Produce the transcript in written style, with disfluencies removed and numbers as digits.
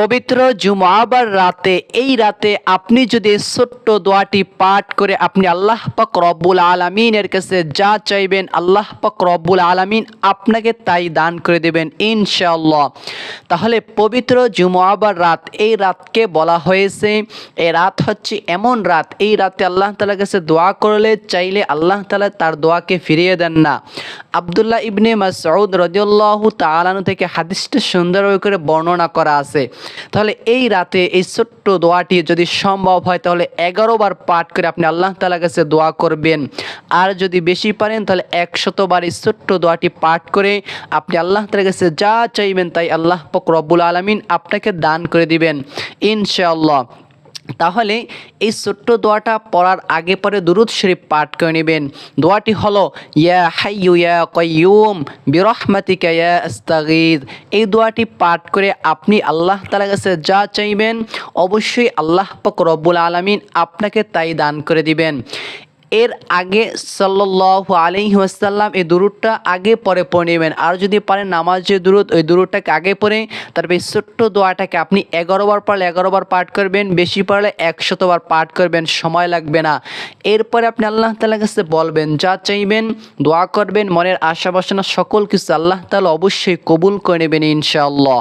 পবিত্র জুমাবার রাতে, এই রাতে আপনি যদি ছোট্ট দোয়াটি পাঠ করে আপনি আল্লাহ পাক রব্বুল আলামিনের কাছে যা চাইবেন, আল্লাহ পাক রব্বুল আলামিন আপনাকে তাই দান করে দেবেন ইনশাআল্লাহ। তাহলে পবিত্র জুমাবার রাত, এই রাতকে বলা হয়েছে, এই রাত হচ্ছে এমন রাত, এই রাতে আল্লাহ তাআলার কাছে দোয়া করলে চাইলে আল্লাহ তাআলা তার দোয়াকে ফিরিয়ে দেন না। আব্দুল্লাহ ইবনে মাসউদ রাদিয়াল্লাহু তাআলা আনহু থেকে হাদিসটা সুন্দর করে বর্ণনা করা আছে। তাহলে এই রাতে এই ছোট্ট দোয়াটি যদি সম্ভব হয় তাহলে 11 বার পাঠ করে আপনি আল্লাহ তাআলার কাছে দোয়া করবেন। আর যদি বেশি পারেন তাহলে 100 বার এই ছোট্ট দোয়াটি পাঠ করে আপনি আল্লাহ তাআলার কাছে যা চাইবেন তাই আল্লাহ পাক রব্বুল আলামিন আপনাকে দান করে দিবেন ইনশাআল্লাহ। তাহলে এই ছোট্ট দোয়াটা পড়ার আগে পরে দুরূদ শরীফ পাঠ করে নেবেন। দোয়াটি হলো ইয়া হাইয়ু ইয়া কাইয়ুম বিরহমাতিকা ইয়া আস্তাগীথ। এই দোয়াটি পাঠ করে আপনি আল্লাহ তাআলার কাছে যা চাইবেন অবশ্যই আল্লাহ পাক রব্বুল আলামিন আপনাকে তাই দান করে দিবেন। এর আগে সাল্লাল্লাহু আলাইহি ওয়াসাল্লাম এই দুরূদটা আগে পরে পড়ে নেবেন। আর যদি পারেন নামাজে দুরূদ, ওই দুরূদটাকে আগে পড়ে তারপর এই ছোট্ট দোয়াটাকে আপনি 11 বার পারলে 11 বার পাঠ করবেন, বেশি পারলে 100 বার পাঠ করবেন, সময় লাগবে না। এরপরে আপনি আল্লাহ তাআলার কাছে বলবেন, যা চাইবেন, দোয়া করবেন, মনের আশা বাসনা সকল কিছু আল্লাহ তাআলা অবশ্যই কবুল করে নেবেন ইনশাআল্লাহ।